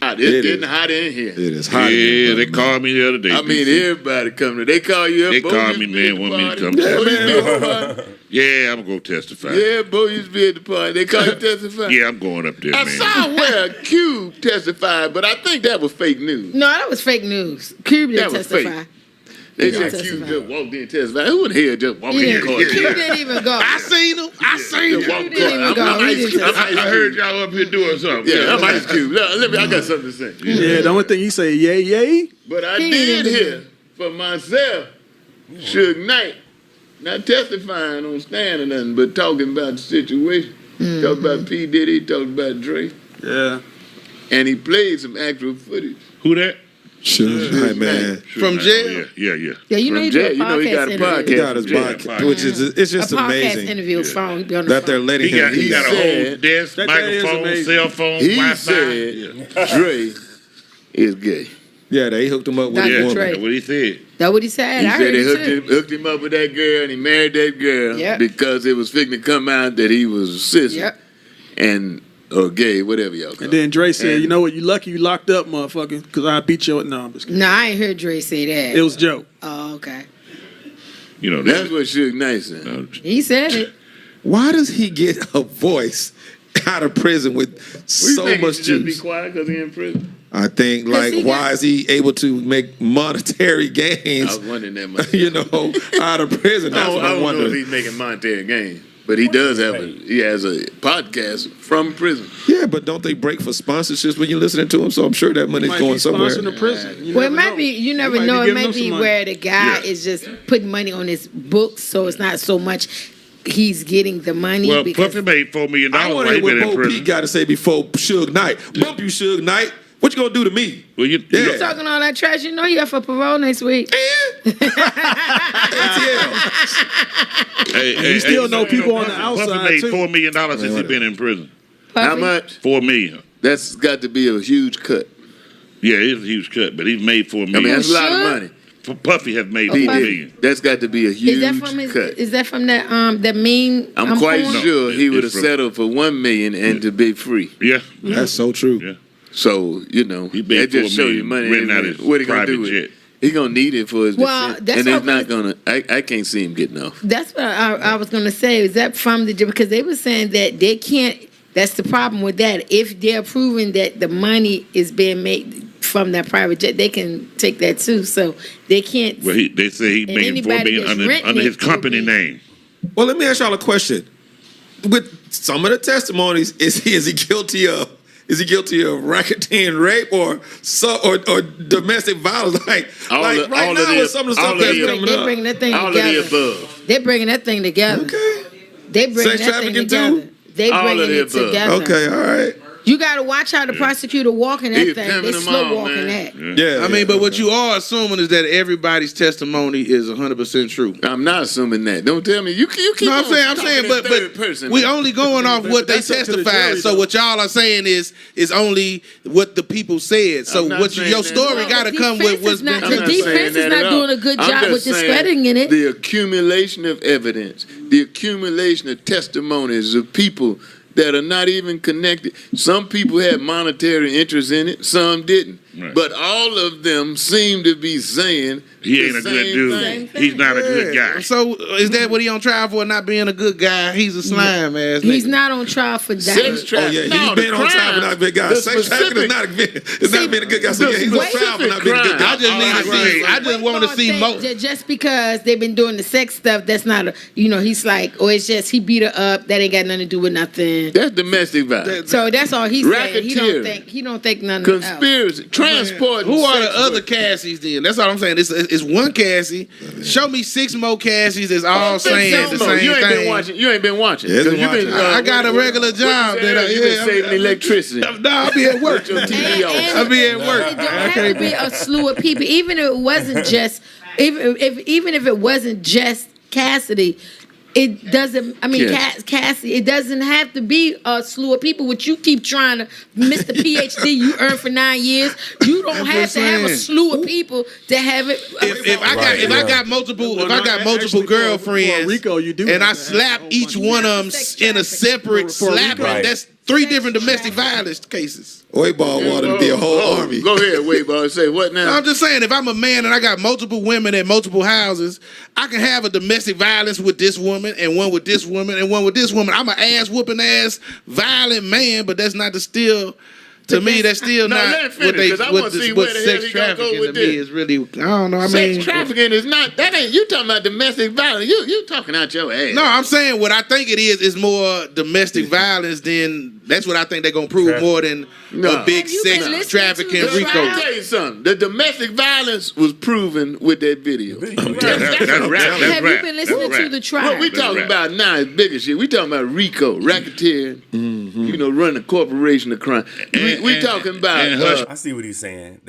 hot. It's getting hot in here. It is hot. Yeah, they called me the other day. I mean, everybody coming. They call you up. They called me, man, want me to come testify. Yeah, I'm going to testify. Yeah, Bo used to be at the party. They call you testify? Yeah, I'm going up there, I man. saw where Cube testified, but I think that was fake news. No, that was fake news. Cube didn't testify. They said Cube just walked in and testified. Who in here just walked in? Cube didn't even go. I seen him. I seen him. Cube didn't even go. I heard y'all up here doing something. Yeah, I'm Ice Cube. Let me. I got something to say. Yeah, the only thing he say, yay, yay. But I did hear for myself, Suge Knight, not testifying on stand or nothing, but talking about the situation. Talked about P. Diddy, talked about Dre. Yeah. And he played some actual footage. Who that? Suge Knight, man. From jail? Yeah. Yeah, you know he did a podcast he got a podcast. He got his podcast, which is it's just a podcast amazing interview phone. that they're letting him. He got a whole desk, microphone, cell phone, He Wi-Fi. said Dre is gay. Yeah, they hooked him up with Dr. a woman. Dre. That's what he said. That's what he said. He I said heard they it too. hooked him up with that girl, and he married that girl because it was fixing to come out that he was a sissy or gay, whatever y'all call it. And then Dre said, you know what, you lucky you locked up, motherfucker, because I beat your... No, I'm just kidding. No, I ain't heard Dre say that. It was a joke. Oh, okay. You know, that's what Suge Knight said. He said it. Why does he get a voice out of prison with so much Just juice? be quiet because he in prison. I think, like, why is he able to make monetary gains? I was wondering that much. Out of prison. That's what I I'm don't know wondering. if he's making monetary gains, but he does have he has a podcast from prison. Yeah, but don't they break for sponsorships when you're listening to him? So I'm sure that money's going somewhere. The prison. Well, it might be. You never know. It might be where the guy is just putting money on his books, so it's not so much he's getting the money. Well, because Puffy made $4 million I want while to he hear been what in Bo prison. Peep got to say before Suge Knight. Bump you, Suge Knight. What you gonna do to me? Well, you talking all that trash. You know you up for parole next week. You still know people on the outside, Puffy made too. $4 million since he been in prison. How much? $4 million. That's got to be a huge cut. Yeah, it's a huge cut, but he's made $4 million. I mean, that's a lot of money. Puffy has made $4 million. That's got to be a huge cut. Is that from that that meme? I'm quite porn? sure he would have it's from- settled for $1 million and to be free. Yeah. That's so true. Yeah. So, you know, He made that just $4 show you million, money. renting out his What he gonna do private with jet. it? He gonna need it for his Well, defense. that's And it's what not gonna I can't see him getting off. That's what I was gonna say. Is that from the because they were saying that they can't. That's the problem with that. If they're proving that the money is being made from that private jet, they can take that too. So they can't. Well, they say he's and making $4 anybody million that's renting under his it company will be- name. Well, let me ask y'all a question. With some of the testimonies, is he guilty of? Is he guilty of racketeering, rape, or domestic violence? Like right now, with some of the stuff that's coming They up, bring that thing All together. of the above. They're bringing that thing together. Okay. They bringing Sex that thing trafficking together. too? They All bringing of the it above. together. Okay, all right. You got to watch how the prosecutor walking that He thing. pimping They them slow all, walking man. that. Yeah. I mean, but what you are assuming is that everybody's testimony is 100% true. I'm not assuming that. Don't tell me. You keep No, I'm on saying, talking in but third person, we man. only going off what they That's up to the testified. jury, So though. what y'all are saying is only what the people said. So I'm not what saying your that. story Well, got to the come with defense what's is not- been the I'm presented. saying defense is that not at doing all. a good I'm job just with saying discrediting it. The accumulation of evidence, the accumulation of testimonies of people that are not even connected. Some people had monetary interest in it, some didn't. Right. But all of them seem to be saying He ain't the a good same dude. thing. He's not a good guy. So is that what he on trial for? Not being a good guy? He's a slime ass. He's nigga. not on trial for that. Sex Oh trafficking. yeah, No, he's been the on time for crime, not being a good guy. the Sex trafficking is not being a good guy. So yeah, he's on trial for not being a good guy. I just need to see. I just want to see more. Just because they've been doing the sex stuff, that's not a. He's like, it's just he beat her up. That ain't got nothing to do with nothing. That's domestic violence. So that's all he's saying. Racketeering. He don't think nothing else. Conspiracy. Transport. Who are the other Cassies then? That's all I'm saying. It's one Cassie. Show me 6 more Cassies that's all saying the same you ain't thing. Been watching. You ain't been watching. Yeah, 'Cause been you been, watching. I got a regular job that you been saving electricity. No, I'll be at work. Your TV off. I'll be at work. It don't have to be a slew of people. Even if it wasn't just, even if it wasn't just Cassidy, it doesn't. I mean, Cassie. It doesn't have to be a slew of people. Which you keep trying to miss the PhD you earned for 9 years. You don't have to have a slew of people to have it. If I got multiple girlfriends, Rico, you do and I have to slap have each one of them in a separate For slapping, Rico. that's 3 different domestic violence cases. Oy ball wanted to be a whole me. Go ahead, wait, boy. Say what now? I'm just saying, if I'm a man and I got multiple women at multiple houses, I can have a domestic violence with this woman and one with this woman and one with this woman. I'm an ass whooping ass violent man, but that's not the still. To me, that's still No, not let him finish, 'cause I wanna see where the hell sex he gonna go trafficking with to me this. is really. I don't know. I Sex mean, trafficking is not. That ain't. You talking about domestic violence? You talking out your ass? no, I'm saying what I think it is more domestic violence than. That's what I think they're gonna prove more than a big Have you been sex listening trafficking to the RICO. trial? Let me tell you something. The domestic violence was proven with that video. That's right. Have you been listening to the trial? What we talking about now is bigger shit. We talking about RICO, racketeering. You know, running a corporation of crime. We talking about. I see what he's saying.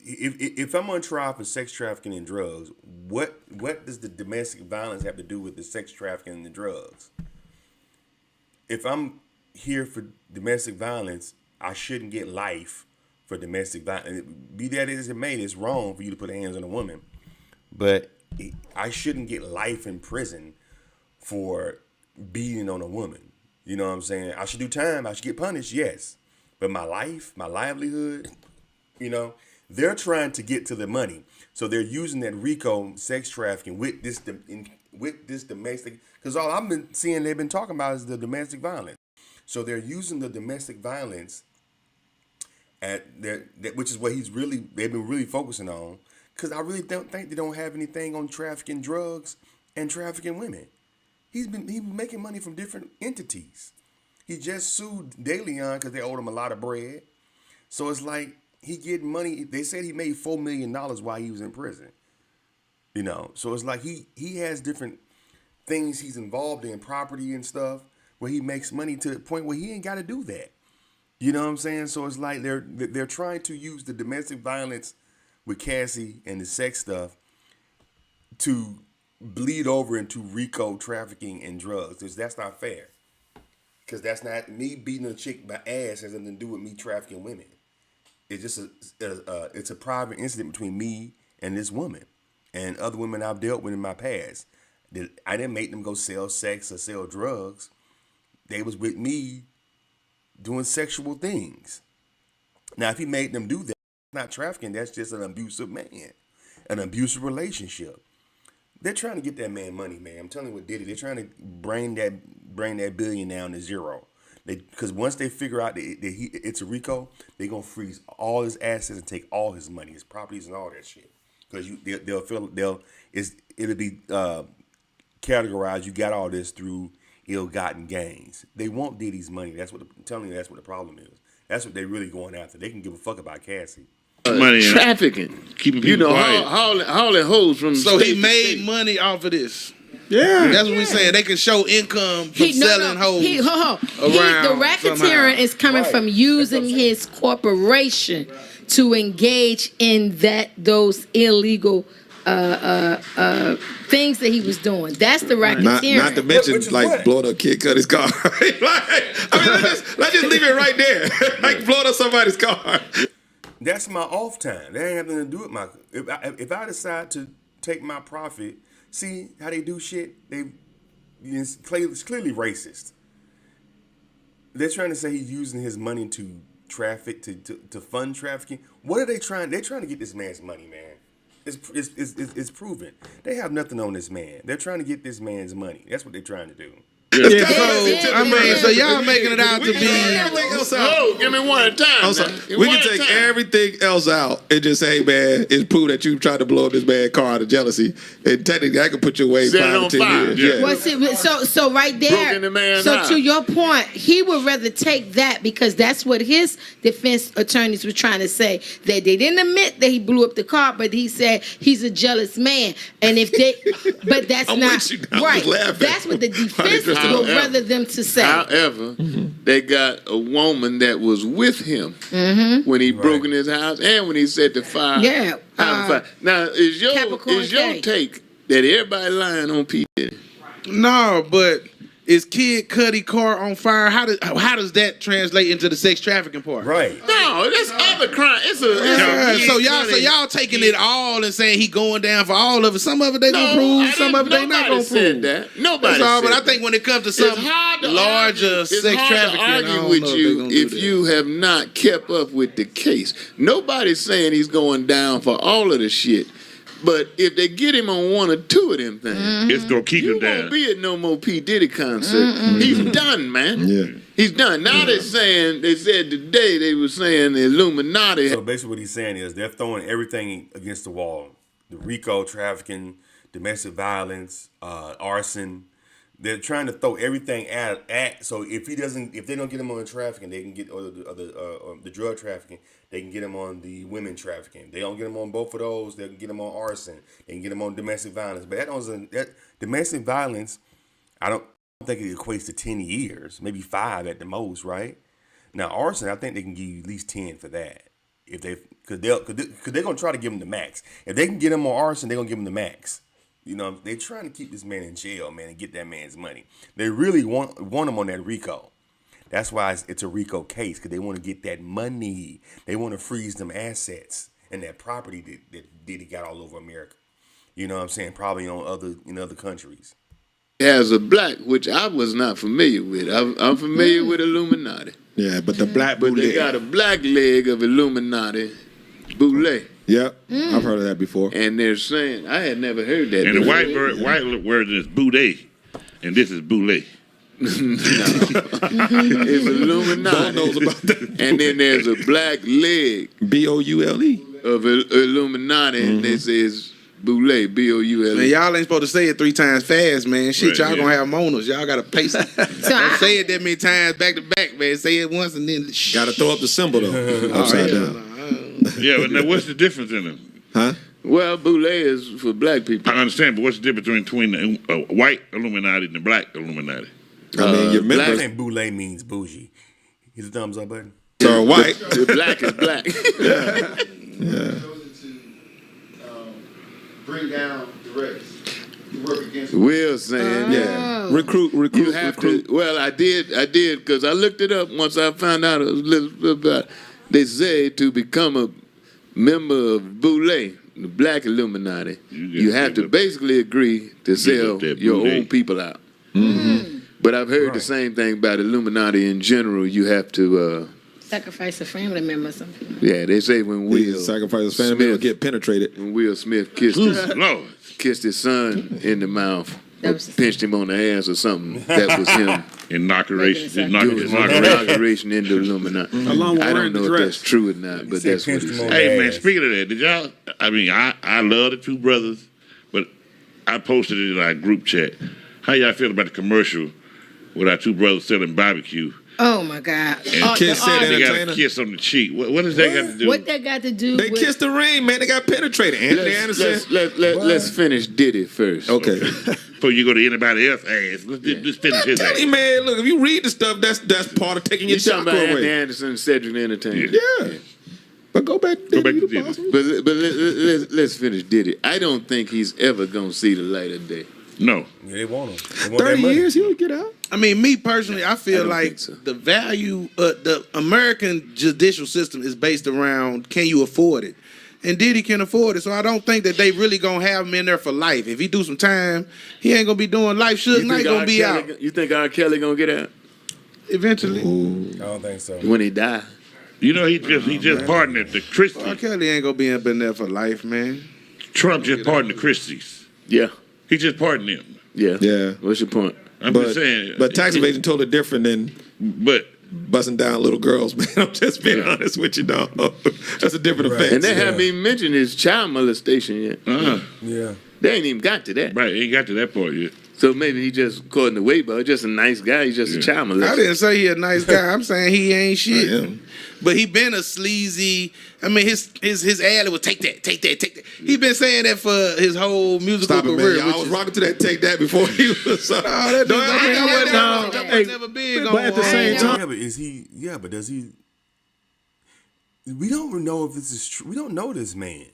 If I'm on trial for sex trafficking and drugs, what does the domestic violence have to do with the sex trafficking and the drugs? If I'm here for domestic violence, I shouldn't get life for domestic violence. Be that as it may, it's wrong for you to put hands on a woman, but I shouldn't get life in prison for beating on a woman. You know what I'm saying? I should do time. I should get punished, yes. But my life, my livelihood, you know, they're trying to get to the money. So they're using that RICO sex trafficking with this domestic, because all I've been seeing they've been talking about is the domestic violence. So they're using the domestic violence which is what they've been really focusing on. Because I really don't think they don't have anything on trafficking drugs and trafficking women. He's been making money from different entities. He just sued De Leon because they owed him a lot of bread. So it's like he getting money. They said he made $4 million while he was in prison. You know, so it's like he has different things he's involved in, property and stuff, where he makes money to the point where he ain't got to do that. You know what I'm saying? So it's like they're trying to use the domestic violence with Cassie and the sex stuff to bleed over into RICO trafficking and drugs. Because that's not fair. Because that's not me beating a chick by ass has nothing to do with me trafficking women. It's just it's a private incident between me and this woman and other women I've dealt with in my past. I didn't make them go sell sex or sell drugs. They was with me doing sexual things. Now, if he made them do that, that's not trafficking. That's just an abusive man, an abusive relationship. They're trying to get that man money, man. I'm telling you what Diddy. They're trying to bring that billion down to zero. Because once they figure out that it's a RICO, they're gonna freeze all his assets and take all his money, his properties, and all that shit. Because it'll be categorized. You got all this through ill-gotten gains. They want Diddy's money. I'm telling you, that's what the problem is. That's what they're really going after. They can give a fuck about Cassie. Money trafficking, keeping people quiet. hauling hoes from. So state he to made state. money off of this. Yeah. That's what we're saying. They can show income from selling hoes. The around racketeering somehow. is coming from using his corporation to engage in those illegal things that he was doing. That's the racketeering. Not to mention, Which is like, what? blowing up kid cut his car. Let's just leave it right there. Like, blowing up somebody's car. That's my off time. That ain't nothing to do with my. If I decide to take my profit, see how they do shit. It's clearly racist. They're trying to say he's using his money to traffic to fund trafficking. What are they trying? They're trying to get this man's money, man. It's proven. They have nothing on this man. They're trying to get this man's money. That's what they're trying to do. So y'all making it out to be. No, give me one at a time. I'm sorry. man. We One can at a take time. everything else out and just say, man, it's proof that you tried to blow up this man's car out of jealousy. And technically, I could put you away Set it 5 on to 10 fire. years. Yeah. Well, see, so right there. Broke in the man's So eye. to your point, he would rather take that because that's what his defense attorneys were trying to say. That they didn't admit that he blew up the car, but he said he's a jealous man. And if they, but that's I'm not with you. I'm right. just laughing. That's what the defense would However- rather them to say. However, they got a woman that was with him when he broke in his house and when he set the fire. Yeah, out of fire. Now, is your Capricorn K. take that everybody lying on P. Diddy? No, but is Kid Cudi car on fire? How does that translate into the sex trafficking part? Right. No, that's up another crime. It's a So y'all taking it all and saying he going down for all of it. Some of it they gonna prove, some of it they not gonna prove. That. Nobody That's all, said but I that. think when it comes to some larger sex trafficking, I don't with know you if that. you have not kept up with the case. Nobody's saying he's going down for all of the shit. But if they get him on one or two of them things, It's gonna keep him you down. won't be at no more P. Diddy concert. He's done, man. Yeah. He's done. Now they said today they were saying the Illuminati. So basically, what he's saying is they're throwing everything against the wall: the RICO, trafficking, domestic violence, arson. They're trying to throw everything at. So if they don't get him on the trafficking, they can get the drug trafficking. They can get him on the women trafficking. They don't get him on both of those. They can get him on arson. They can get him on domestic violence. But that domestic violence, I don't think it equates to 10 years, maybe 5 at the most, right? Now arson, I think they can give you at least 10 for that. If because they're gonna try to give him the max. If they can get him on arson, they're gonna give him the max. You know, they're trying to keep this man in jail, man, and get that man's money. They really want him on that RICO. That's why it's a RICO case, because they want to get that money. They want to freeze them assets and that property that Diddy got all over America. You know what I'm saying? Probably on other countries. As a black, which I was not familiar with. I'm familiar with Illuminati. Yeah, but the black But bootleg. they got a black leg of Illuminati, bootleg. Yep, I've heard of that before. And they're saying, I had never heard that And the before. white version is Boudet, and this is Boule. It's Illuminati. Don knows about that. And then there's a black leg Boule. of Illuminati, and they says Boule, Boule. Man, y'all ain't supposed to say it 3 times fast, man. Shit, Right, y'all yeah. gonna have monos. Y'all gotta pace it. Don't say it that many times back to back, man. Say it once and then Got to throw up the symbol though. Upside down. Yeah, but now what's the difference in them? Huh? Well, Boule is for black people. I understand, but what's the difference between the white Illuminati and the black Illuminati? I mean, your black- I members think boule means bougie. Hit the thumbs up button. are white. The black is black. Bring down the race. You work against Will saying, Yeah. Recruit. you have to. Well, I did, because I looked it up once I found out a little about. They say to become a member of Boule, the Black Illuminati, you have to basically agree to sell up that your Boule. own people out. But I've heard the same thing about Illuminati in general. You have to. Sacrifice a family member or something. Yeah, they say when Will Sacrifice his family member Smith, get penetrated. when Will Smith kissed Lord. his son in the mouth, That or was- pinched him on the ass or something, that was him. Inauguration. Doing Inauguration. inauguration into Illuminati. Along with I don't wearing the know if dress. that's true or not, but said that's what he pinched him said. on Hey, man, Yes. speaking of that, did y'all, I mean, I love the two brothers, but I posted it in our group chat. How y'all feel about the commercial with our two brothers selling barbecue? Oh my God! And Kiss said they got entertainer. a kiss on the cheek. What does that got to do? What that got to do? They with, kissed the ring, man. They got penetrated. Anthony Anderson. Let's finish Diddy first. Okay. Before you go to anybody else's ass, let's just finish his Hey ass. man, look, if you read the stuff, that's part of taking your You talking chakra about Anthony away. Anderson and Cedric the Entertainer. Yeah. But go back Go back to you Diddy. boss. But let's finish Diddy. I don't think he's ever gonna see the light of day. No. Yeah, they want him. They want 30 that money. years, he would get out. I mean, me personally, I feel don't like think so. the value, the American judicial system is based around can you afford it? And Diddy can afford it, so I don't think that they really gonna have him in there for life. If he do some time, he ain't gonna be doing life. Suge Knight gonna be out You think R. Kelly gonna get out eventually. I don't think so. when he die? You know, he just pardoned the R. Christies. Kelly ain't gonna be up in there for life, man. Trump just pardoned the Christies. Yeah, He just pardoned them. yeah. Yeah. What's your point? I'm But, just saying. but tax evasion totally different than But busting down little girls, man. I'm just being honest with you, dog. That's a different offense. And they haven't even mentioned his child molestation yet. Yeah. They ain't even got to that. right, ain't got to that part yet. So maybe he just, according to Weibo, just a nice guy. He's just a child I molester. didn't say he a nice guy. I'm saying he ain't shit. I am. But he been a sleazy. I mean, his ad was take that. He been saying that for his whole musical Stop it, career. man. Y'all was rocking to that take that before he was. No, that Don't dude- ever I get wasn't- down. I Hey, was never big but at the same time, Yeah, but is he? Yeah, but does he? We don't know if this is true. We don't know this man.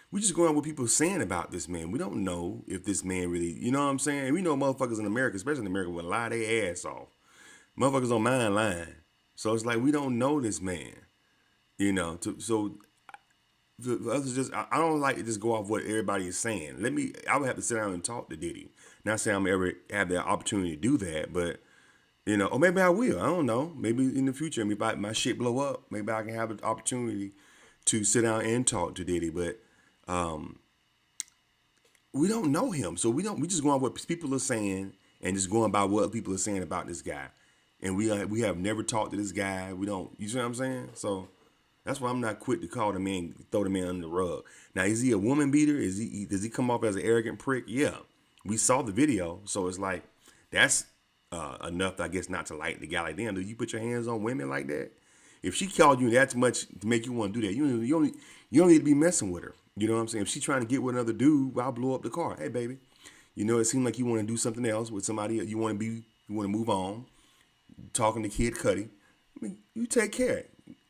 We just going on what people are saying about this man. We don't know if this man really. You know what I'm saying? We know motherfuckers in America, especially in America, will lie their ass off. Motherfuckers don't mind lying. So it's like we don't know this man. You know, so for us, just I don't like to just go off what everybody is saying. I would have to sit down and talk to Diddy. Not saying I'm ever have the opportunity to do that, but you know, or maybe I will. I don't know. Maybe in the future, maybe my shit blow up. Maybe I can have an opportunity to sit down and talk to Diddy, but we don't know him, so we just going on what people are saying and just going by what people are saying about this guy, and we have never talked to this guy. We don't, you see what I'm saying? So that's why I'm not quick to call the man, throw the man under the rug. Now, is he a woman beater? Does he come off as an arrogant prick? Yeah, we saw the video, so it's like that's enough, I guess, not to like the guy like damn. Do you put your hands on women like that? If she called you that much to make you want to do that, you don't need to be messing with her. You know what I'm saying? If she's trying to get with another dude, I'll blow up the car. Hey, baby, you know, it seems like you want to do something else with somebody. You want to move on. Talking to Kid Cudi. I mean, you take care.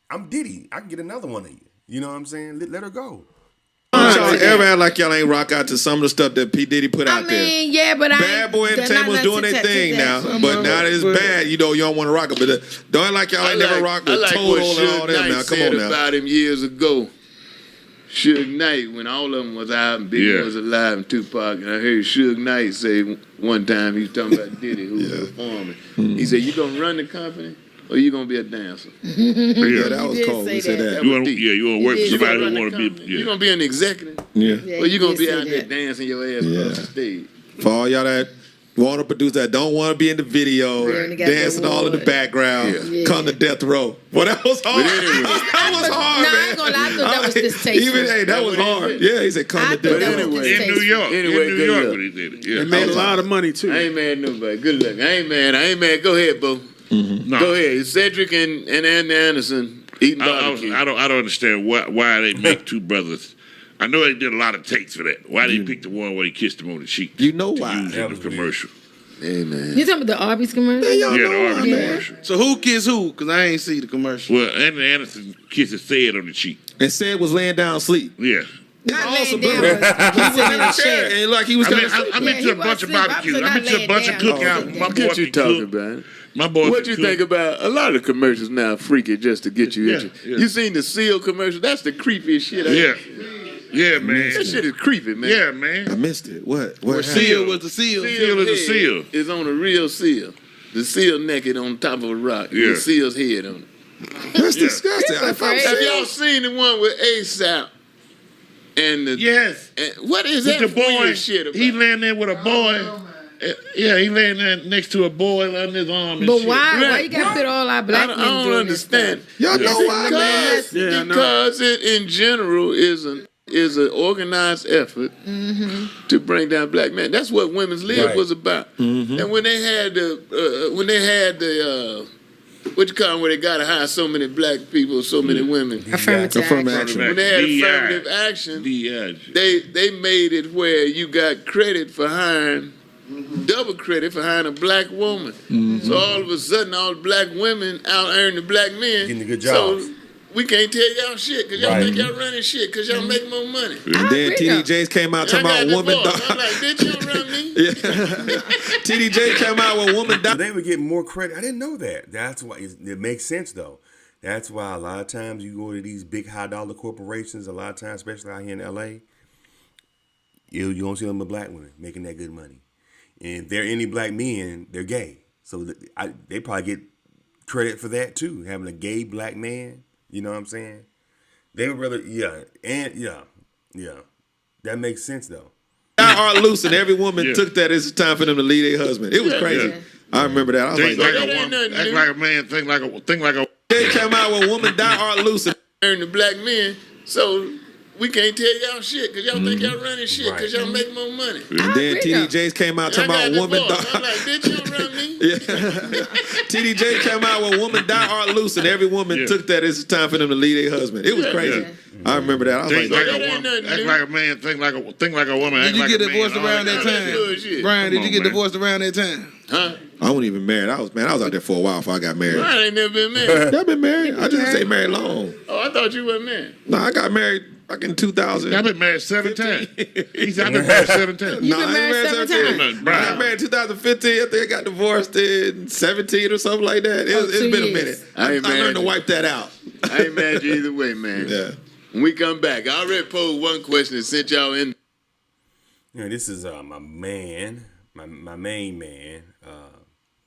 I'm Diddy. I can get another one of you. You know what I'm saying? Let her go. Y'all ever act like y'all ain't rock out to some of the stuff that P. Diddy put out there? I mean, yeah, but Bad Boy Entertainment was doing their thing now, but now that it's bad, you know, you don't want to rock it. But don't act like y'all ain't never rocked with Total and all them now. Come on now. About him years ago. Suge Knight, when all of them was out and Biggie was alive and Tupac, and I heard Suge Knight say one time, he was talking about Diddy, who was performing. He said, you going to run the company or you going to be a dancer? Yeah, that was cold. He said that. You want to work for somebody who want to be. You going to be an executive? Yeah. Or you going to be out there dancing your ass across the stage? For all y'all that want to produce that, don't want to be in the video, dancing all in the background, come to death row. Well, that was hard. Anyway. That was hard, man. I ain't gonna lie, I thought that was distasteful. That was hard. Yeah, he said come to death row. In New York. Anyway, In New York when he did it. Yeah. They made a lot of money too. I ain't mad at nobody. Good luck. I ain't mad. Go ahead, Bo. No. Go ahead. Cedric and Andy Anderson eating barbecue. I don't understand why they make two brothers. I know they did a lot of takes for that. Why they picked the one where he kissed him on the cheek? You know why? Use in the commercial. Hey, man. You talking about the Arby's commercial? Yeah, the Arby's commercial. So who kissed who? Because I ain't see the commercial. Well, Andy Anderson kissed Sid on the cheek. And Sid was laying down asleep. Yeah. Not awesome, laying bro. down, but He was in a chair and like he was going to sleep. I'm into a bunch of barbecues. I'm into a bunch of cookouts. My boy What you talking about? My boy. What you think about a lot of commercials now? Freaky just to get you itchy. Yeah. You seen the Seal commercial? That's the creepiest shit. Yeah, man. That shit is creepy, man. Yeah, man. I missed it. What Where seal was the seal. Seal is a seal. Is on a real seal. The seal naked on top of a rock. Yeah. The seal's head on it. That's disgusting. Have y'all seen the one with ASAP? And the Yes. and what is With that the boy, weird shit about? he laying there with a boy. Yeah, he laying there next to a boy under his arm and But shit. why? Why you got to put all our black men I don't doing understand. this Y'all know why, man? Because it in general is an organized effort to bring down black men. That's what Women's Live was about. And when they had the what you call them, where they got to hire so many black people, so many women. Affirmative action. When they had affirmative action, they made it where you got credit for hiring, double credit for hiring a black woman. So all of a sudden, all the black women out earning the black men. Getting a good job. So we can't tell y'all shit because y'all think y'all running shit because y'all make more money. And then TD Jakes came out talking about woman dog. I'm like, bitch, you don't run me. TD Jakes came out with woman dog. They would get more credit. I didn't know that. That's why it makes sense though. That's why a lot of times you go to these big high dollar corporations. A lot of times, especially out here in LA, you don't see them with black women making that good money. And if there are any black men, they're gay. So they probably get credit for that too, having a gay black man. You know what I'm saying? They would rather, that makes sense though. Our loose and every woman took that as a time for them to leave their husband. It was crazy. I remember that. I was Think like, like a woman. Act like a man. Think like a. they came out with woman die art loose. Earn the black men, so we can't tell y'all shit because y'all think y'all running shit because y'all make more money. And then TD Jakes came out talking about woman die. I'm like, bitch, you don't run me. TD Jakes came out with woman die art loose, and every woman took that as a time for them to leave their husband. It was crazy. I remember that. I was Think like, like a woman. Act like a man. Think like a woman. Did Act you like get a man. divorced around that time? Brian, did you get divorced around that time? Huh? I wasn't even married. I was out there for a while before I got married. I ain't never been married. I've been married. I just didn't stay married long. Oh, I thought you weren't married. No, I got married like in 2000. I've been married 7 times. He said I've been married 7 times. You've been married 7 times. Brian. I got married in 2015. I think I got divorced in 17 or something like that. It's been a minute. I learned to wipe that out. I ain't mad at you either way, man. Yeah. When we come back, I already posed one question and sent y'all in. Yeah, this is my man, my main man.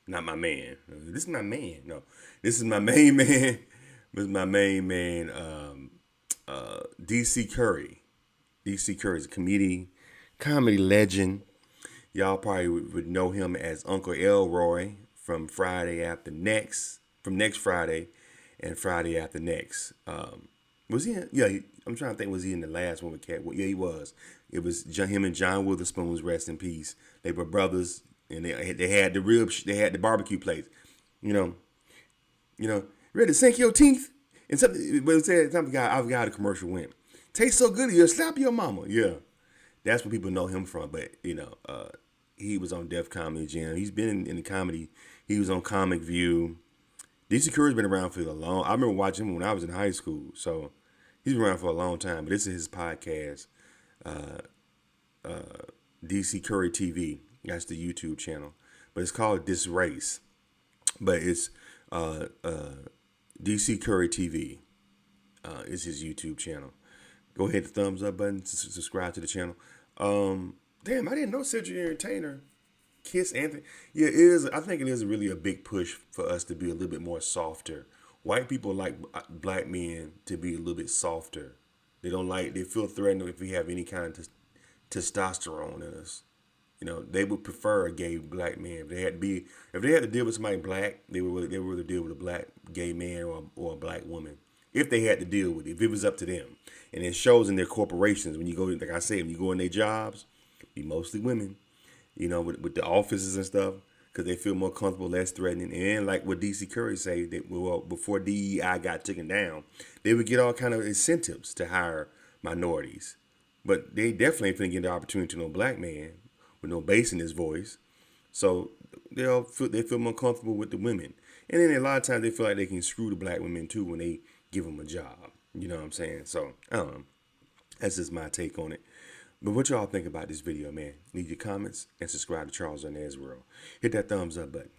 Not my man. This is my man. No, this is my main man. This is my main man. DC Curry. DC Curry is a comedy legend. Y'all probably would know him as Uncle Elroy from Friday After Next, from Next Friday, and Friday After Next. Was he? I'm trying to think. Was he in the last one with Cat? Well, yeah, he was. It was him and John Witherspoon's rest in peace. They were brothers, and they had they had the barbecue place. You know, ready to sink your teeth? And something, but it said something. I forgot how the commercial went. Tastes so good, you'll slap your mama. Yeah, that's what people know him from. But he was on Def Comedy Jam. He's been in the comedy. He was on Comic View. DC Curry's been around for a long. I remember watching him when I was in high school. So he's been around for a long time. But this is his podcast, DC Curry TV. That's the YouTube channel. But it's called This Race. But it's DC Curry TV is his YouTube channel. Go ahead, the thumbs up button to subscribe to the channel. Damn, I didn't know Cedric the Entertainer Kiss Anthony. Yeah, it is. I think it is really a big push for us to be a little bit more softer. White people like black men to be a little bit softer. They feel threatened if we have any kind of testosterone in us. They would prefer a gay black man. If they had to deal with somebody black, they would rather deal with a black gay man or a black woman. If they had to deal with it, if it was up to them. And it shows in their corporations when you go, like I said, when you go in their jobs, be mostly women, with the offices and stuff, because they feel more comfortable, less threatening. And like what DC Curry say, before DEI got taken down, they would get all kind of incentives to hire minorities. But they definitely ain't finna get the opportunity to no black man with no bass in his voice. So they feel more comfortable with the women. And then a lot of times they feel like they can screw the black women too when they give them a job. You know what I'm saying? So, I don't know. That's just my take on it. But what y'all think about this video, man? Leave your comments and subscribe to Charles on Israel. Hit that thumbs up button.